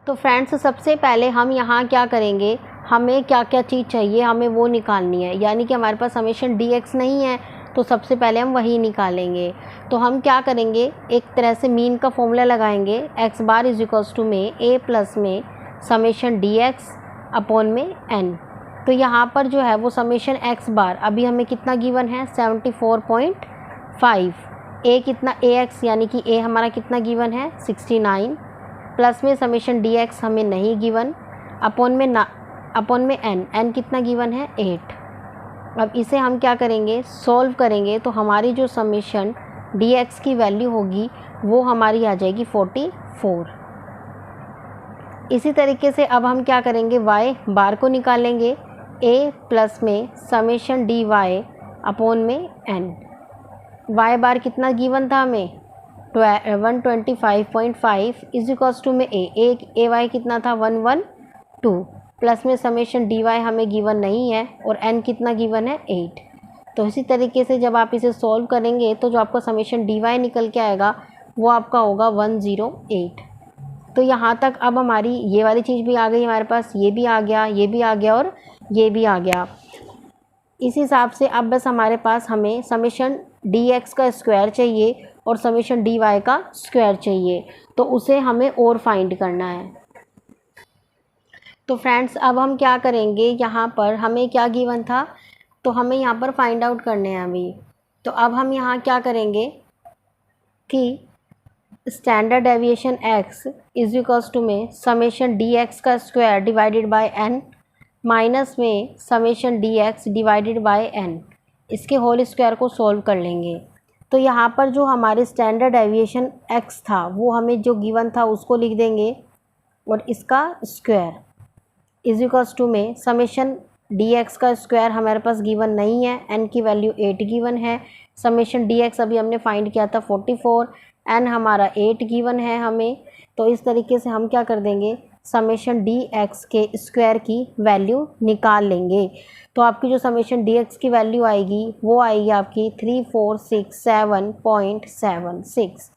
तो फ्रेंड्स सबसे पहले हम यहाँ क्या करेंगे, हमें क्या क्या चीज़ चाहिए हमें वो निकालनी है। यानी कि हमारे पास समेशन डी एक्स नहीं है तो सबसे पहले हम वही निकालेंगे। तो हम क्या करेंगे, एक तरह से मीन का फॉर्मूला लगाएंगे, X bar is equals to में ए प्लस में समेशन डी एक्स अपॉन में एन। तो यहाँ पर जो है वो समेशन एक्स बार अभी हमें कितना गिवन है 74.5। ए कितना ए एक्स यानी कि ए हमारा कितना गिवन है 69 प्लस में समेशन डी एक्स हमें नहीं गिवन अपॉन में एन कितना गिवन है 8। अब इसे हम क्या करेंगे, सॉल्व करेंगे तो हमारी जो समेशन डी एक्स की वैल्यू होगी वो हमारी आ जाएगी 44। इसी तरीके से अब हम क्या करेंगे, वाई बार को निकालेंगे, ए प्लस में समेशन डी वाई अपॉन में एन। वाई बार कितना गिवन था हमें 125.5 इज इक्वल्स टू में ए वाई कितना था 112 प्लस में समेशन डी वाई हमें गिवन नहीं है और एन कितना गिवन है 8। तो इसी तरीके से जब आप इसे सॉल्व करेंगे तो जो आपका समेशन डी वाई निकल के आएगा वो आपका होगा 108। तो यहाँ तक अब हमारी ये वाली चीज़ भी आ गई हमारे पास, ये भी आ गया, ये भी आ गया और ये भी आ गया। इस हिसाब से अब बस हमारे पास हमें समेशन डी एक्स का स्क्वायर चाहिए और समेशन डी वाई का स्क्वायर चाहिए, तो उसे हमें और फाइंड करना है। तो फ्रेंड्स अब हम क्या करेंगे, यहाँ पर हमें क्या गिवन था तो हमें यहाँ पर फाइंड आउट करने हैं अभी। तो अब हम यहाँ क्या करेंगे कि standard deviation x is equals to में समेशन डी एक्स का square divided by n minus में summation D x divided by n, इसके होल स्क्वायर को सॉल्व कर लेंगे। तो यहाँ पर जो हमारे स्टैंडर्ड डेविएशन एक्स था वो हमें जो गिवन था उसको लिख देंगे और इसका स्क्वायर इज इक्वल्स टू में समेशन डी एक्स का स्क्वायर हमारे पास गिवन नहीं है, एन की वैल्यू 8 गिवन है, समेशन डी एक्स अभी हमने फाइंड किया था 44, एन हमारा 8 गिवन है हमें। तो इस तरीके से हम क्या कर देंगे, समेशन डी एक्स के स्क्वायर की वैल्यू निकाल लेंगे। तो आपकी जो समेशन डी एक्स की वैल्यू आएगी वो आएगी आपकी 3467.76।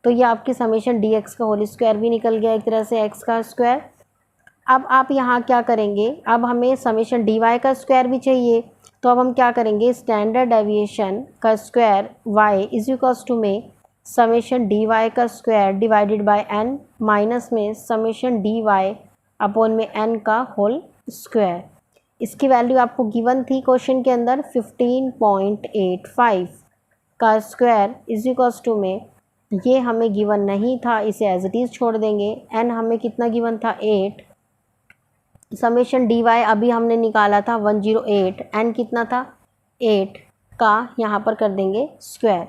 तो ये आपकी समेशन डी एक्स का होल स्क्वायर भी निकल गया एक तरह से एक्स का स्क्वायर। अब आप यहाँ क्या करेंगे, अब हमें समेशन डी वाई का स्क्वायर भी चाहिए, तो अब हम क्या करेंगे, स्टैंडर्ड डेविएशन का square y is equals to में समेशन डी वाई का square divided by n minus में समेशन डी वाई अपॉन में n का होल स्क्वायर। इसकी वैल्यू आपको गिवन थी क्वेश्चन के अंदर 15.85 का स्क्वायर इज इक्वल्स टू में, ये हमें गिवन नहीं था, इसे एज इट इज़ छोड़ देंगे। n हमें कितना गिवन था 8, समेशन डी वाई अभी हमने निकाला था 108, n कितना था 8 का यहाँ पर कर देंगे स्क्वायर,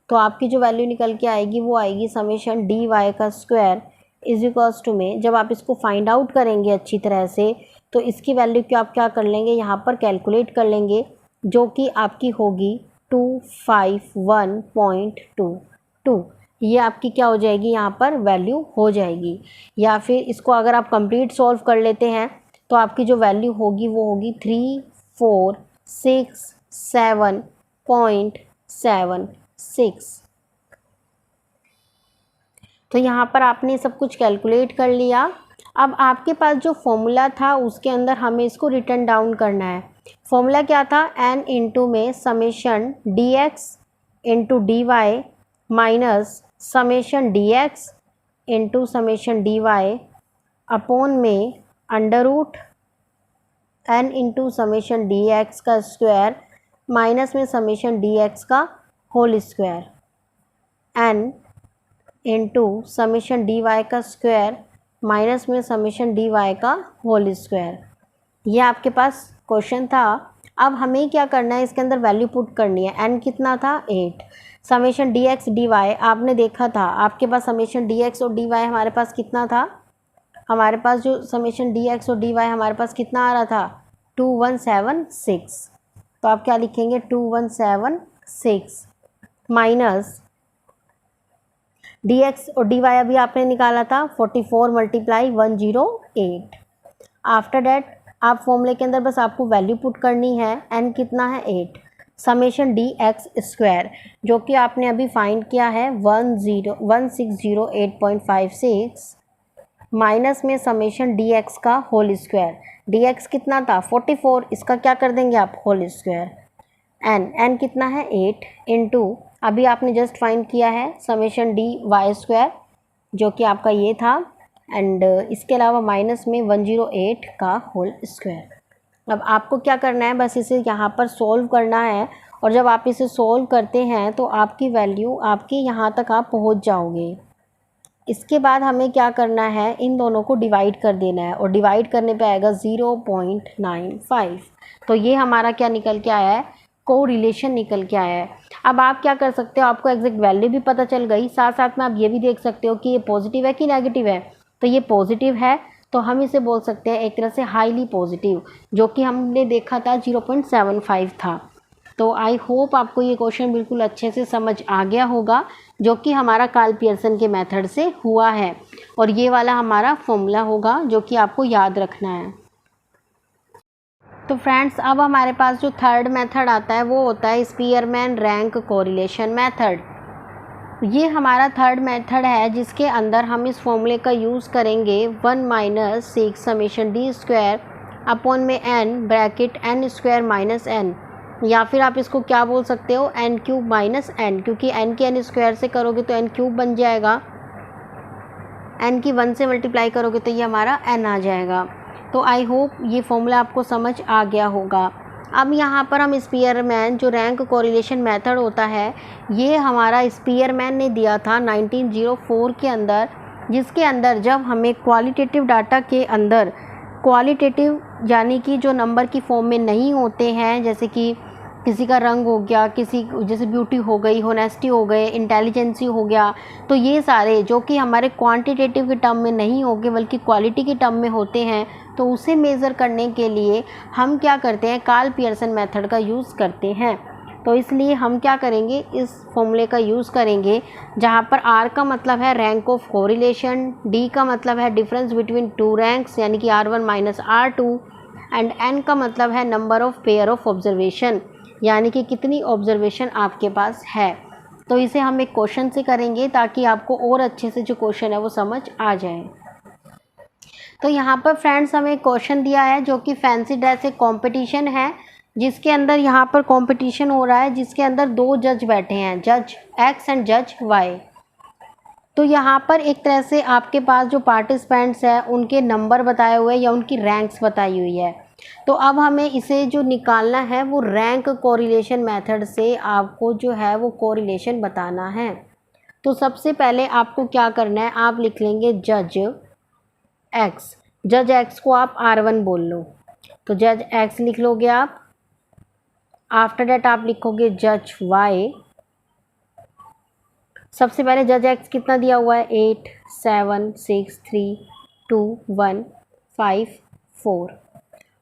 तो आपकी जो वैल्यू निकल के आएगी वो आएगी समेशन डी वाई का स्क्वायर इज इक्वल्स टू में, जब आप इसको फाइंड आउट करेंगे अच्छी तरह से तो इसकी वैल्यू को आप क्या कर लेंगे, यहाँ पर कैलकुलेट कर लेंगे, जो कि आपकी होगी 251.22। ये आपकी क्या हो जाएगी, यहाँ पर वैल्यू हो जाएगी। या फिर इसको अगर आप कंप्लीट सॉल्व कर लेते हैं तो आपकी जो वैल्यू होगी वो होगी 3467.76। तो यहाँ पर आपने सब कुछ कैलकुलेट कर लिया। अब आपके पास जो फॉर्मूला था उसके अंदर हमें इसको रिटर्न डाउन करना है। फॉर्मूला क्या था, n इंटू में summation D x into D y minus summation D x into summation D Y upon में under root n into summation D x का स्क्वायर माइनस में समेशन डी एक्स का whole square n into summation D Y का square minus में summation D Y का whole square. ये आपके पास question था। अब हमें क्या करना है, इसके अंदर वैल्यू पुट करनी है। n कितना था 8, summation D x D Y आपने देखा था, आपके पास समेशन डी एक्स और डी वाई हमारे पास कितना था, हमारे पास जो समेशन डी एक्स और डी वाई हमारे पास कितना आ रहा था 2176। तो आप क्या लिखेंगे 2176 माइनस डी एक्स और डी वाई अभी आपने निकाला था 44 मल्टीप्लाई 108। आफ्टर डैट आप फॉर्मूले के अंदर बस आपको वैल्यू पुट करनी है। n कितना है 8, समेशन डी एक्स स्क्वायर जो कि आपने अभी फाइंड किया है 1608.56 माइनस में समेशन डी एक्स का होल स्क्वायर। डी एक्स कितना था 44, इसका क्या कर देंगे आप होल स्क्वायर। n कितना है 8 इंटू अभी आपने जस्ट फाइंड किया है समेशन डी वाई स्क्वायर जो कि आपका ये था, एंड इसके अलावा माइनस में 108 का होल स्क्वायर। अब आपको क्या करना है, बस इसे यहाँ पर सोल्व करना है, और जब आप इसे सोल्व करते हैं तो आपकी वैल्यू आपकी यहाँ तक आप पहुँच जाओगे। इसके बाद हमें क्या करना है, इन दोनों को डिवाइड कर देना है, और डिवाइड करने पे आएगा 0.95। तो ये हमारा क्या निकल के आया है, कोरिलेशन निकल के आया है। अब आप क्या कर सकते हो, आपको एग्जैक्ट वैल्यू भी पता चल गई, साथ साथ में आप ये भी देख सकते हो कि ये पॉजिटिव है कि नेगेटिव है। तो ये पॉजिटिव है तो हम इसे बोल सकते हैं एक तरह से हाईली पॉजिटिव, जो कि हमने देखा था 0.75 था। तो आई होप आपको ये क्वेश्चन बिल्कुल अच्छे से समझ आ गया होगा, जो कि हमारा कार्ल पियर्सन के मेथड से हुआ है, और ये वाला हमारा फॉर्मूला होगा जो कि आपको याद रखना है। तो फ्रेंड्स, अब हमारे पास जो थर्ड मेथड आता है वो होता है स्पीयरमैन रैंक कोरिलेशन मेथड। ये हमारा थर्ड मेथड है जिसके अंदर हम इस फॉर्मूले का यूज़ करेंगे 1 - 6 समेशन डी स्क्वायर अपॉन में n bracket n square minus n, या फिर आप इसको क्या बोल सकते हो n क्यूब माइनस n, क्योंकि n के n स्क्वायर से करोगे तो n क्यूब बन जाएगा, n की 1 से मल्टीप्लाई करोगे तो ये हमारा n आ जाएगा। तो आई होप ये फॉर्मूला आपको समझ आ गया होगा। अब यहाँ पर हम स्पीयरमैन जो रैंक कोरिलेशन मेथड होता है, ये हमारा स्पीयरमैन ने दिया था 1904 के अंदर, जिसके अंदर जब हमें क्वालिटेटिव डाटा के अंदर क्वालिटेटिव यानी कि जो नंबर की फॉर्म में नहीं होते हैं, जैसे कि किसी का रंग हो गया, किसी जैसे ब्यूटी हो गई, होनेस्टी हो गए, इंटेलिजेंसी हो गया, तो ये सारे जो कि हमारे क्वांटिटेटिव के टर्म में नहीं होंगे बल्कि क्वालिटी के टर्म में होते हैं, तो उसे मेज़र करने के लिए हम क्या करते हैं, कार्ल पियर्सन मेथड का यूज़ करते हैं। तो इसलिए हम क्या करेंगे, इस फॉर्मूले का यूज़ करेंगे, जहाँ पर R का मतलब है रैंक ऑफ कोरिलेशन, D का मतलब है डिफरेंस बिटवीन टू रैंक्स यानी कि R1 - R2, एंड N का मतलब है number of pair of observation यानी कि कितनी ऑब्जर्वेशन आपके पास है। तो इसे हम एक क्वेश्चन से करेंगे ताकि आपको और अच्छे से जो क्वेश्चन है वो समझ आ जाए। तो यहाँ पर फ्रेंड्स हमें क्वेश्चन दिया है जो कि फैंसी ड्रेस एक कॉम्पिटिशन है, जिसके अंदर यहाँ पर कंपटीशन हो रहा है, जिसके अंदर 2 जज बैठे हैं, जज X एंड जज Y। तो यहाँ पर एक तरह से आपके पास जो पार्टिसिपेंट्स हैं उनके नंबर बताए हुए हैं या उनकी रैंक्स बताई हुई है। तो अब हमें इसे जो निकालना है वो रैंक कोरिलेशन मेथड से आपको जो है वो कोरिलेशन बताना है। तो सबसे पहले आपको क्या करना है, आप लिख लेंगे जज X। जज X को आप R1 बोल लो, तो जज X लिख लोगे आप। आफ्टर डेट आप लिखोगे जज Y। सबसे पहले जज X कितना दिया हुआ है, 8 7 6 3 2 1 5 4।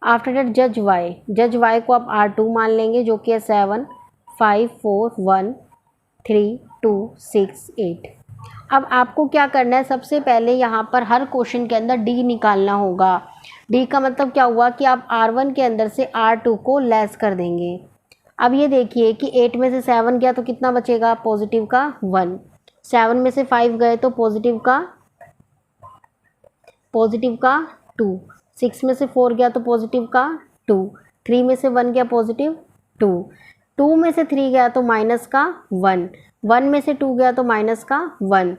आफ्टर डेट जज Y, जज Y को आप R2 मान लेंगे जो कि है 7 5 4 1 3 2 6 8। अब आपको क्या करना है, सबसे पहले यहाँ पर हर क्वेश्चन के अंदर D निकालना होगा। D का मतलब क्या हुआ कि आप R1 के अंदर से R2 को लेस कर देंगे। अब ये देखिए कि 8 में से 7 गया तो कितना बचेगा, पॉजिटिव का 1। 7 में से 5 गए तो पॉजिटिव का 2। 6 में से 4 गया तो पॉजिटिव का 2। 3 में से 1 गया पॉजिटिव 2। 2 में से 3 गया तो माइनस का 1। 1 में से 2 गया तो माइनस का 1।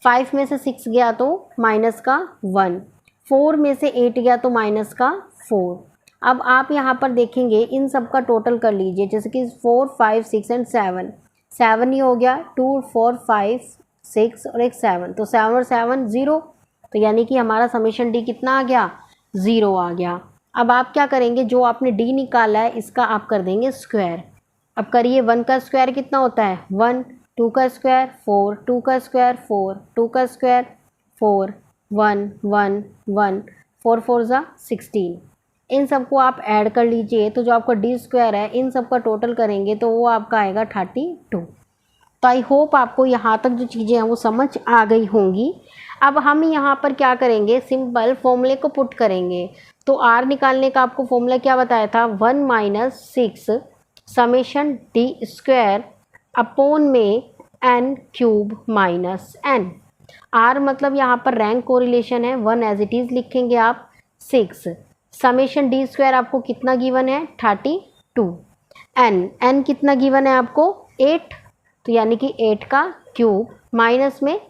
5 में से 6 गया तो माइनस का 1। 4 में से 8 गया तो माइनस का 4। अब आप यहाँ पर देखेंगे इन सब का टोटल कर लीजिए, जैसे कि 4 5 6 एंड 7। 7 ही हो गया, 2 4 5 6 और एक 7, तो 7 और 7 0। तो यानी कि हमारा समेशन D कितना आ गया, 0 आ गया। अब आप क्या करेंगे, जो आपने D निकाला है इसका आप कर देंगे स्क्वायर। अब करिए, 1 का स्क्वायर कितना होता है 1, 2 का स्क्वायर 4, 2 का स्क्वायर 4, 2 का स्क्वायर 4, 1 1 1, 4 4 ज़ा 16। इन सबको आप ऐड कर लीजिए, तो जो आपका D स्क्वायर है इन सब का टोटल करेंगे तो वो आपका आएगा 32। तो आई होप आपको यहाँ तक जो चीज़ें हैं वो समझ आ गई होंगी। अब हम यहाँ पर क्या करेंगे, सिंपल फॉर्मूले को पुट करेंगे। तो R निकालने का आपको फॉर्मूला क्या बताया था, 1 - 6 समेशन D स्क्वायर अपॉन में n³ - n। R मतलब यहाँ पर रैंक कोरिलेशन है, 1 एज इट इज़ लिखेंगे आप। 6 समेशन D स्क्वायर आपको कितना गिवन है 32। n कितना गिवन है आपको 8, तो यानी कि 8 का क्यूब माइनस में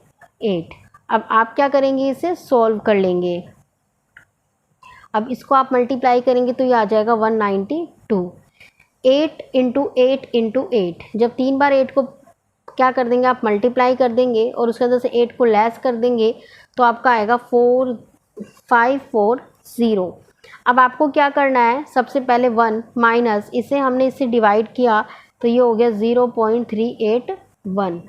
8। अब आप क्या करेंगे, इसे सॉल्व कर लेंगे। अब इसको आप मल्टीप्लाई करेंगे तो ये आ जाएगा 192। 8 × 8 × 8, जब 3 बार 8 को क्या कर देंगे आप मल्टीप्लाई कर देंगे और उसके अंदर से 8 को लेस कर देंगे तो आपका आएगा 4540। अब आपको क्या करना है, सबसे पहले 1 माइनस इसे हमने इससे डिवाइड किया तो ये हो गया 0.381।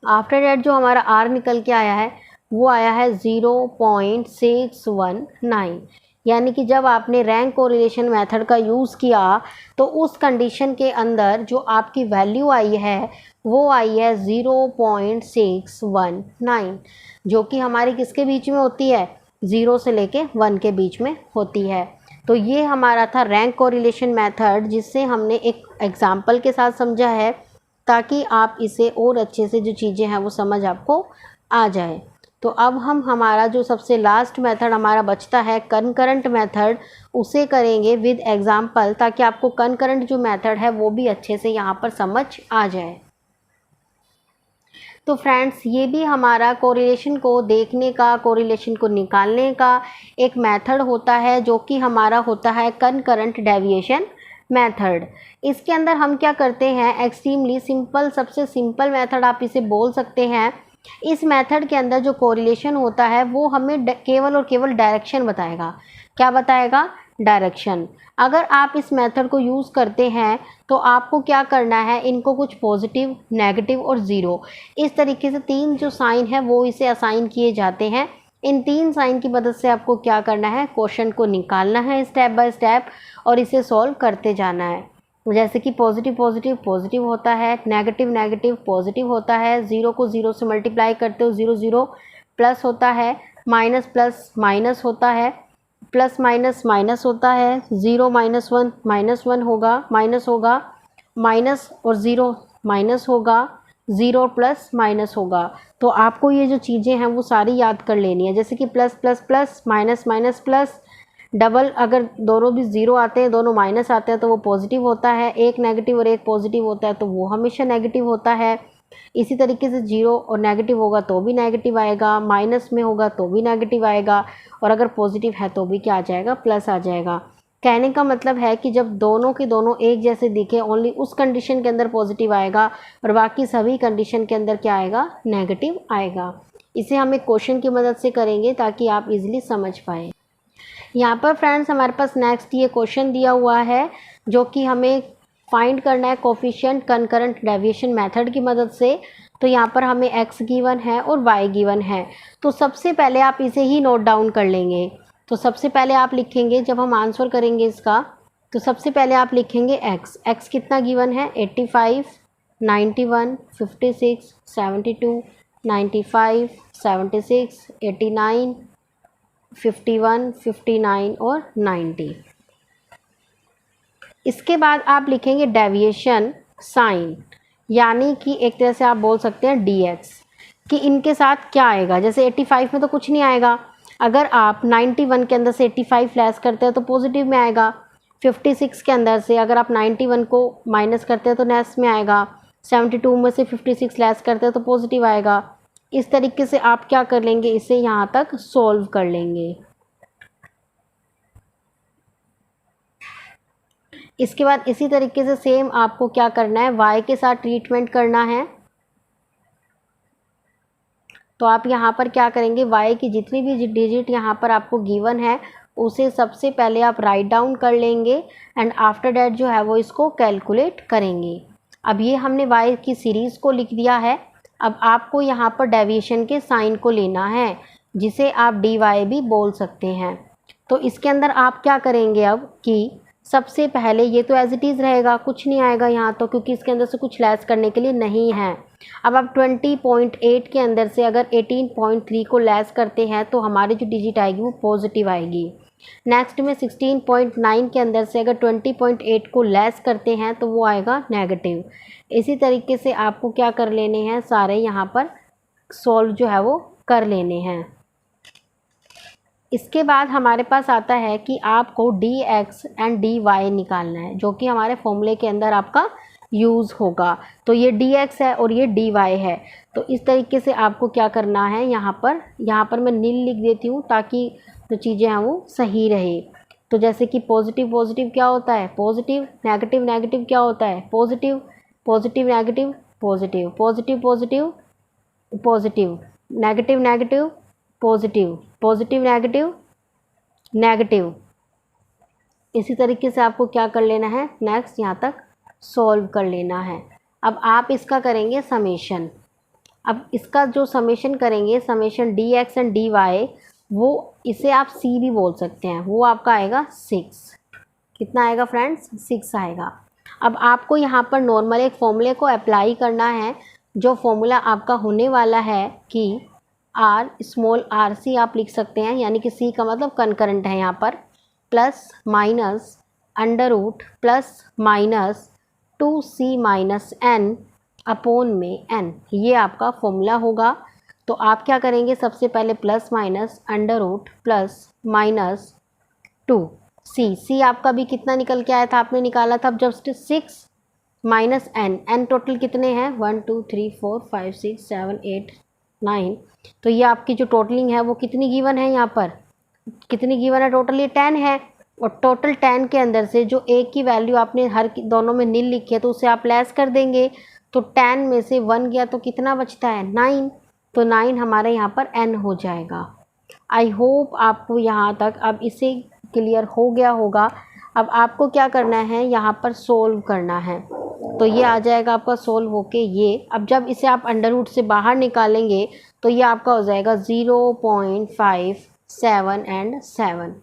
आफ्टर डेट जो हमारा R निकल के आया है वो आया है 0.619। यानी कि जब आपने रैंक कोरिलेशन मेथड का यूज़ किया तो उस कंडीशन के अंदर जो आपकी वैल्यू आई है वो आई है 0.619, जो कि हमारी किसके बीच में होती है, 0 से लेके 1 के बीच में होती है। तो ये हमारा था रैंक कोरिलेशन मेथड, जिससे हमने एक एग्जाम्पल के साथ समझा है ताकि आप इसे और अच्छे से जो चीज़ें हैं वो समझ आपको आ जाए। तो अब हम हमारा जो सबसे लास्ट मेथड हमारा बचता है कनकरेंट मेथड, उसे करेंगे विद एग्जाम्पल, ताकि आपको कनकरेंट जो मेथड है वो भी अच्छे से यहाँ पर समझ आ जाए। तो फ्रेंड्स, ये भी हमारा कोरिलेशन को देखने का, कोरिलेशन को निकालने का एक मेथड होता है, जो कि हमारा होता है कनकरेंट डेविएशन मेथड। इसके अंदर हम क्या करते हैं, एक्सट्रीमली सिंपल, सबसे सिंपल मेथड आप इसे बोल सकते हैं। इस मेथड के अंदर जो कोरिलेशन होता है वो हमें केवल और केवल डायरेक्शन बताएगा। क्या बताएगा, डायरेक्शन। अगर आप इस मेथड को यूज़ करते हैं तो आपको क्या करना है, इनको कुछ पॉजिटिव, नेगेटिव और ज़ीरो, इस तरीके से 3 जो साइन है वो इसे असाइन किए जाते हैं। इन 3 साइन की मदद से आपको क्या करना है, क्वेश्चन को निकालना है स्टेप बाय स्टेप और इसे सॉल्व करते जाना है। जैसे कि पॉजिटिव पॉजिटिव पॉजिटिव होता है, नेगेटिव नेगेटिव पॉजिटिव होता है, 0 को 0 से मल्टीप्लाई करते हो 0 0 प्लस होता है, माइनस प्लस माइनस होता है, प्लस माइनस माइनस होता है, 0 -1 -1 होगा, माइनस होगा, माइनस और 0 माइनस होगा, ज़ीरो प्लस माइनस होगा। तो आपको ये जो चीज़ें हैं वो सारी याद कर लेनी है, जैसे कि plus plus plus, minus minus plus, double अगर दोनों भी ज़ीरो आते हैं, दोनों माइनस आते हैं तो वो पॉजिटिव होता है, एक नेगेटिव और एक पॉजिटिव होता है तो वो हमेशा नेगेटिव होता है। इसी तरीके से जीरो और नेगेटिव होगा तो भी नेगेटिव आएगा, माइनस में होगा तो भी नेगेटिव आएगा, और अगर पॉजिटिव है तो भी क्या आ जाएगा, प्लस आ जाएगा। कहने का मतलब है कि जब दोनों के दोनों एक जैसे दिखे, ओनली उस कंडीशन के अंदर पॉजिटिव आएगा और बाकी सभी कंडीशन के अंदर क्या आएगा, नेगेटिव आएगा। इसे हम एक क्वेश्चन की मदद से करेंगे ताकि आप इजीली समझ पाए। यहाँ पर फ्रेंड्स हमारे पास नेक्स्ट ये क्वेश्चन दिया हुआ है जो कि हमें फाइंड करना है कोफिशिएंट कंकरेंट डेविएशन मेथड की मदद से। तो यहाँ पर हमें x गिवन है और y गिवन है। तो सबसे पहले आप इसे ही नोट डाउन कर लेंगे। तो सबसे पहले आप लिखेंगे, जब हम आंसर करेंगे इसका, तो सबसे पहले आप लिखेंगे x कितना गिवन है, 85, 91, 56, 72, 95, 76, 89, 51, 59 और 90। इसके बाद आप लिखेंगे डेविएशन साइन, यानी कि एक तरह से आप बोल सकते हैं dx, कि इनके साथ क्या आएगा। जैसे 85 में तो कुछ नहीं आएगा, अगर आप 91 के अंदर से 85 लेस करते हैं तो पॉजिटिव में आएगा, 56 के अंदर से अगर आप 91 को माइनस करते हैं तो नेक्स्ट में आएगा, 72 में से 56 लेस करते हैं तो पॉजिटिव आएगा। इस तरीके से आप क्या कर लेंगे, इसे यहाँ तक सॉल्व कर लेंगे। इसके बाद इसी तरीके से सेम आपको क्या करना है, y के साथ ट्रीटमेंट करना है। तो आप यहाँ पर क्या करेंगे, y की जितनी भी डिजिट यहाँ पर आपको गिवन है उसे सबसे पहले आप राइट डाउन कर लेंगे एंड आफ्टर डैट जो है वो इसको कैलकुलेट करेंगे। अब ये हमने y की सीरीज़ को लिख दिया है। अब आपको यहाँ पर डेविएशन के साइन को लेना है, जिसे आप dy भी बोल सकते हैं। तो इसके अंदर आप क्या करेंगे अब कि सबसे पहले ये तो एज इट इज़ रहेगा, कुछ नहीं आएगा यहाँ तो, क्योंकि इसके अंदर से कुछ लेस करने के लिए नहीं है। अब आप 20.8 के अंदर से अगर 18.3 को लेस करते हैं तो हमारी जो डिजिट आएगी वो पॉजिटिव आएगी। नेक्स्ट में 16.9 के अंदर से अगर 20.8 को लेस करते हैं तो वो आएगा नेगेटिव। इसी तरीके से आपको क्या कर लेने हैं, सारे यहाँ पर सॉल्व जो है वो कर लेने हैं। इसके बाद हमारे पास आता है कि आपको dx एंड dy निकालना है, जो कि हमारे फॉर्मूले के अंदर आपका यूज़ होगा। तो ये dx है और ये dy है। तो इस तरीके से आपको क्या करना है, यहाँ पर मैं नील लिख देती हूँ ताकि जो चीज़ें हैं वो सही रहे। तो जैसे कि पॉजिटिव पॉजिटिव क्या होता है, पॉजिटिव, नेगेटिव नेगेटिव क्या होता है, positive, positive negative positive, positive positive positive, negative negative positive, positive negative negative. इसी तरीके से आपको क्या कर लेना है, नेक्स्ट यहाँ तक सॉल्व कर लेना है। अब आप इसका करेंगे समेशन। अब इसका जो समेशन करेंगे, समेशन dx एंड dy, वो इसे आप c भी बोल सकते हैं, वो आपका आएगा 6। कितना आएगा फ्रेंड्स, 6 आएगा। अब आपको यहाँ पर नॉर्मल एक फॉर्मूले को अप्लाई करना है। जो फॉर्मूला आपका होने वाला है कि r स्मॉल rc आप लिख सकते हैं, यानी कि c का मतलब कंकरेंट है यहाँ पर, plus minus under root plus minus 2c minus n upon में n, ये आपका फॉर्मूला होगा। तो आप क्या करेंगे, सबसे पहले plus minus under root plus minus 2c आपका भी कितना निकल के आया था, आपने निकाला था जस्ट 6 माइनस n टोटल कितने हैं, 1 2 3 4 5 6 7 8 9। तो ये आपकी जो टोटलिंग है वो कितनी गिवन है, यहाँ पर कितनी गिवन है, टोटल ये 10 है। और टोटल 10 के अंदर से जो एक की वैल्यू आपने दोनों में नील लिखी है तो उसे आप लेस कर देंगे। तो 10 में से 1 गया तो कितना बचता है, 9। तो 9 हमारे यहाँ पर n हो जाएगा। आई होप आपको यहाँ तक अब इसे क्लियर हो गया होगा। अब आपको क्या करना है, यहाँ पर सोल्व करना है। तो ये आ जाएगा आपका सोल्व होके ये। अब जब इसे आप अंडर रूट से बाहर निकालेंगे तो ये आपका हो जाएगा 0.5 7 एंड 7।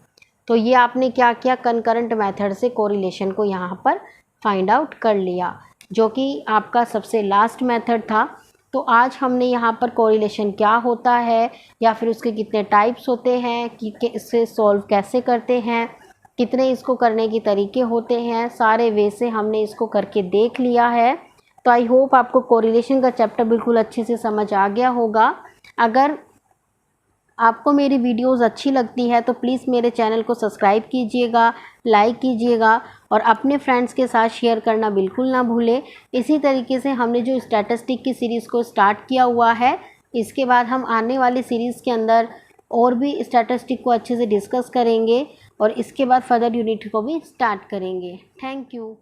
तो ये आपने क्या किया, कंकरेंट मेथड से कोरिलेशन को यहाँ पर फाइंड आउट कर लिया, जो कि आपका सबसे लास्ट मेथड था। तो आज हमने यहाँ पर कोरिलेशन क्या होता है या फिर उसके कितने टाइप्स होते हैं, कि इससे सॉल्व कैसे करते हैं, कितने इसको करने के तरीके होते हैं, सारे वे से हमने इसको करके देख लिया है। तो आई होप आपको कोरिलेशन का चैप्टर बिल्कुल अच्छे से समझ आ गया होगा। अगर आपको मेरी वीडियोस अच्छी लगती है तो प्लीज़ मेरे चैनल को सब्सक्राइब कीजिएगा, लाइक कीजिएगा और अपने फ्रेंड्स के साथ शेयर करना बिल्कुल ना भूलें। इसी तरीके से हमने जो स्टैटिस्टिक की सीरीज़ को स्टार्ट किया हुआ है, इसके बाद हम आने वाली सीरीज़ के अंदर और भी स्टैटिस्टिक को अच्छे से डिस्कस करेंगे और इसके बाद फर्दर यूनिट को भी स्टार्ट करेंगे। Thank you.